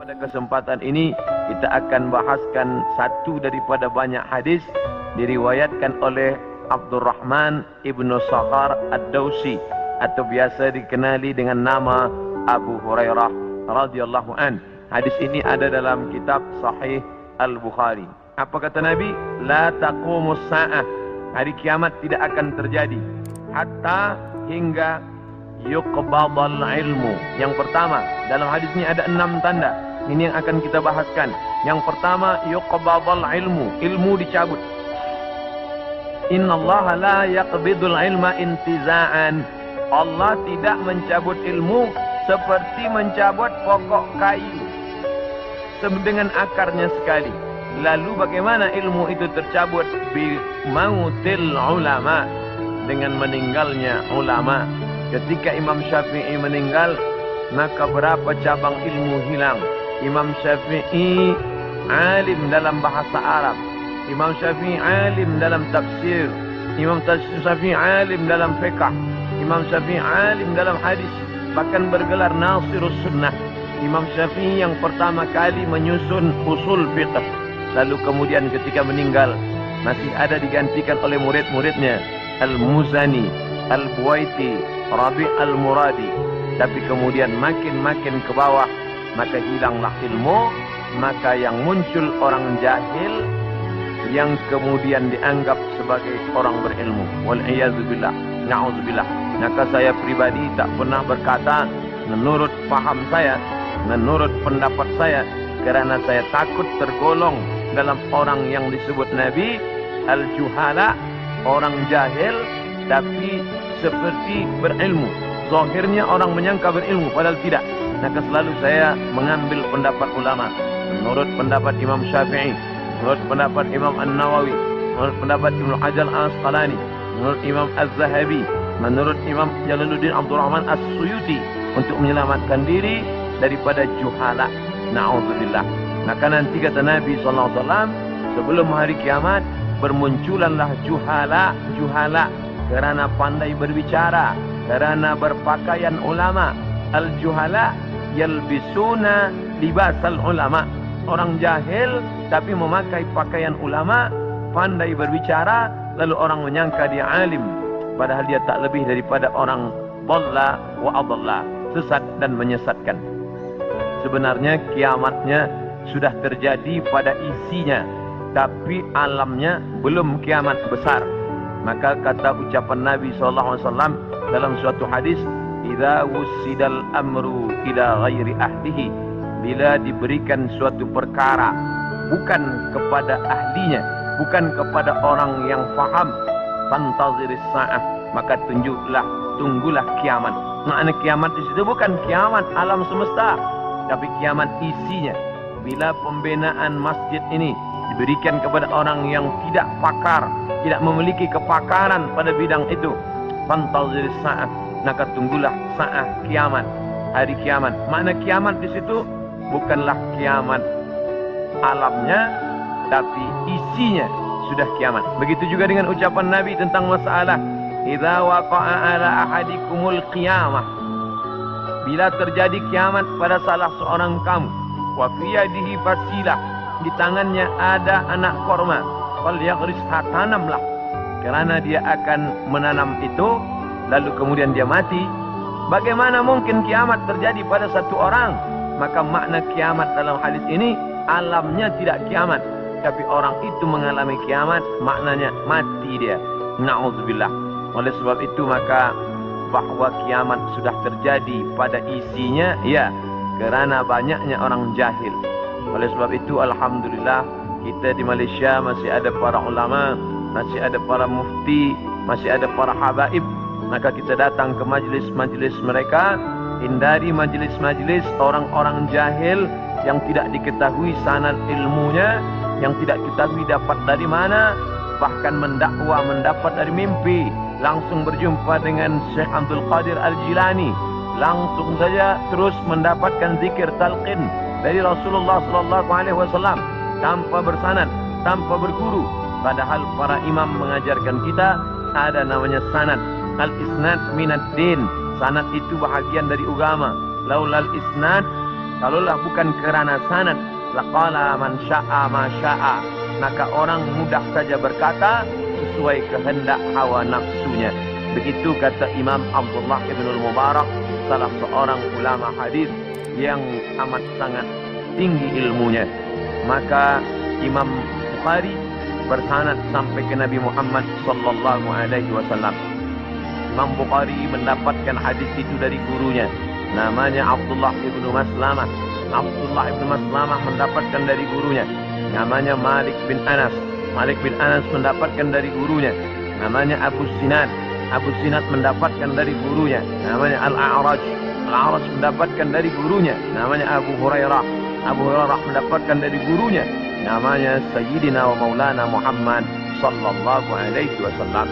Pada kesempatan ini kita akan bahaskan satu daripada banyak hadis diriwayatkan oleh Abdurrahman ibnu Sakhar ad-Dawsi atau biasa dikenali dengan nama Abu Hurairah radhiyallahu an. Hadis ini ada dalam kitab Sahih Al-Bukhari. Apa kata Nabi? La taqumus sa'ah. Hari kiamat tidak akan terjadi hatta hingga yuqbadal ilmu. Yang pertama, dalam hadis ini ada 6 tanda. Ini yang akan kita bahaskan. Yang pertama, yuqbadal ilmu. Ilmu dicabut. Innallaha la yaqbidul ilma intiza'an. Allah tidak mencabut ilmu seperti mencabut pokok kayu dengan akarnya sekali. Lalu bagaimana ilmu itu tercabut? Bi mautil ulama, dengan meninggalnya ulama. Ketika Imam Syafi'i meninggal, maka berapa cabang ilmu hilang. Imam Syafi'i alim dalam bahasa Arab, Imam Syafi'i alim dalam tafsir, Imam Syafi'i alim dalam fiqh, Imam Syafi'i alim dalam hadis, bahkan bergelar Nasirus Sunnah. Imam Syafi'i yang pertama kali menyusun usul fiqh. Lalu kemudian ketika meninggal, masih ada digantikan oleh murid-muridnya, Al-Muzani, Al-Buwaiti, Rabi' Al-Muradi. Tapi kemudian makin ke bawah, maka hilanglah ilmu. Maka yang muncul orang jahil yang kemudian dianggap sebagai orang berilmu. Wal'iyadzubillah, na'udzubillah. Maka saya pribadi tak pernah berkata menurut paham saya, menurut pendapat saya, kerana saya takut tergolong dalam orang yang disebut Nabi al-juhala, orang jahil tapi seperti berilmu. Zahirnya orang menyangka berilmu padahal tidak. Maka selalu saya mengambil pendapat ulama. Menurut pendapat Imam Syafi'i, menurut pendapat Imam An-Nawawi, menurut pendapat Ibnu Hajar Al-Asqalani, menurut Imam Az-Zahabi, menurut Imam Jalaluddin Abdurrahman As-Suyuti, untuk menyelamatkan diri daripada juhala. Na'udzubillah. Maka nanti kata Nabi SAW, sebelum hari kiamat bermunculanlah juhala kerana pandai berbicara, kerana berpakaian ulama. Al-juhala yalbisuna libasal ulama. Orang jahil tapi memakai pakaian ulama, pandai berbicara, lalu orang menyangka dia alim, padahal dia tak lebih daripada orang dhalla wa adalla, sesat dan menyesatkan. Sebenarnya kiamatnya sudah terjadi pada isinya, tapi alamnya belum kiamat besar. Maka kata ucapan Nabi SAW dalam suatu hadis, idza wussidal amru ila ghairi ahlihi, bila diberikan suatu perkara bukan kepada ahlinya, bukan kepada orang yang faham, fantaziris sa'ah, maka tunggulah kiamat. Makna kiamat di situ bukan kiamat alam semesta, tapi kiamat isinya. Bila pembinaan masjid ini diberikan kepada orang yang tidak pakar, tidak memiliki kepakaran pada bidang itu, fantaziris sa'ah, maka tunggulah sa'ah, kiamat, hari kiamat. Makna kiamat di situ bukanlah kiamat alamnya, tapi isinya sudah kiamat. Begitu juga dengan ucapan Nabi tentang masalah idza waqa'a ala ahadikumul qiyamah, bila terjadi kiamat pada salah seorang kamu, wa fi yadihi fasilah, di tangannya ada anak korma, fal yaghrisha, tanamlah, kerana dia akan menanam itu, lalu kemudian dia mati. Bagaimana mungkin kiamat terjadi pada satu orang? Maka makna kiamat dalam hadis ini, alamnya tidak kiamat, tapi orang itu mengalami kiamat, maknanya mati dia. Na'udzubillah. Oleh sebab itu maka bahwa kiamat sudah terjadi pada isinya, ya, kerana banyaknya orang jahil. Oleh sebab itu alhamdulillah kita di Malaysia masih ada para ulama, masih ada para mufti, masih ada para habaib. Maka kita datang ke majlis-majlis mereka, hindari majlis-majlis orang-orang jahil yang tidak diketahui sanad ilmunya, yang tidak diketahui dapat dari mana, bahkan mendakwa mendapat dari mimpi. Langsung berjumpa dengan Syekh Abdul Qadir Al-Jilani, langsung saja terus mendapatkan zikir talqin dari Rasulullah SAW tanpa bersanad, tanpa berguru. Padahal para imam mengajarkan kita ada namanya sanad. Al-isnad minad din, sanad itu bahagian dari agama. Laulal isnad Kalaulah bukan kerana sanad, laqala man syaa ma syaa, maka orang mudah saja berkata sesuai kehendak hawa nafsunya. Begitu kata Imam Abdullah ibn al-Mubarak, salah seorang ulama hadis yang amat sangat tinggi ilmunya. Maka Imam Bukhari bersanad sampai ke Nabi Muhammad sallallahu alaihi wasallam. Imam Bukhari mendapatkan hadis itu dari gurunya, namanya Abdullah ibn Maslamah. Abdullah ibn Maslamah mendapatkan dari gurunya, namanya Malik bin Anas. Malik bin Anas mendapatkan dari gurunya, namanya Abu Sinad. Abu Sinad mendapatkan dari gurunya, namanya Al-A'raj. Al-A'raj mendapatkan dari gurunya, namanya Abu Hurairah. Abu Hurairah mendapatkan dari gurunya, namanya Sayyidina wa Maulana Muhammad sallallahu alaihi wasallam.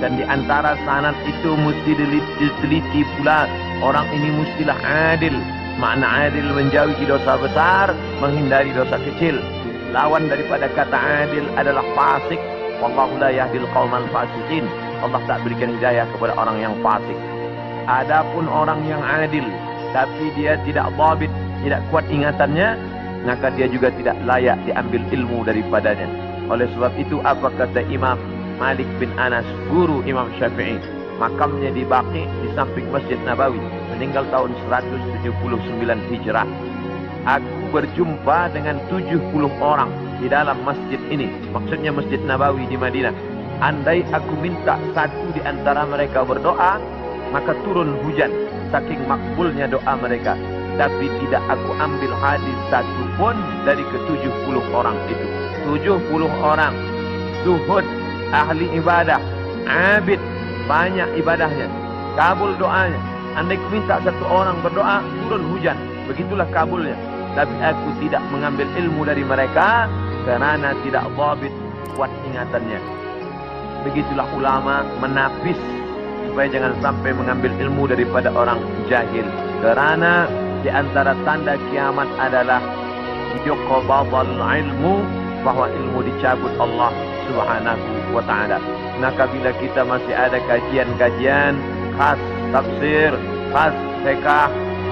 Dan di antara sanad itu mesti diteliti pula, orang ini mestilah adil. Makna adil menjauhi dosa besar, menghindari dosa kecil. Lawan daripada kata adil adalah fasik. Wallahu la yahdil qaumal fasiqin. Allah tak berikan hidayah kepada orang yang fasik. Adapun orang yang adil tapi dia tidak dhabit, tidak kuat ingatannya, maka dia juga tidak layak diambil ilmu daripadanya. Oleh sebab itu apa kata Imam Malik bin Anas, guru Imam Syafi'i? Makamnya di Baqi di samping Masjid Nabawi, meninggal tahun 179 Hijrah. Aku berjumpa dengan 70 orang di dalam masjid ini, maksudnya Masjid Nabawi di Madinah. Andai aku minta satu di antara mereka berdoa, maka turun hujan, saking makbulnya doa mereka. Tapi tidak aku ambil hadis satu pun dari ke-70 orang itu. 70 orang zuhud, ahli ibadah, abid, banyak ibadahnya, kabul doanya. Andai aku minta satu orang berdoa, turun hujan, begitulah kabulnya. Tapi aku tidak mengambil ilmu dari mereka kerana tidak dhabit, kuat ingatannya. Begitulah ulama menapis supaya jangan sampai mengambil ilmu daripada orang jahil. Kerana di antara tanda kiamat adalah yuqbadul ilmu, bahwa ilmu dicabut Allah Subhanahu wa taala. Maka bila kita masih ada kajian-kajian khas tafsir, khas fiqh,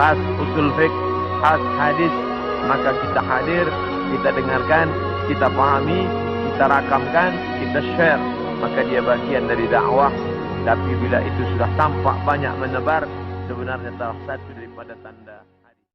khas usul fiqh, khas hadis, maka kita hadir, kita dengarkan, kita pahami, kita rakamkan, kita share, maka dia bagian dari dakwah. Tapi bila itu sudah tampak banyak menebar, sebenarnya salah satu daripada tanda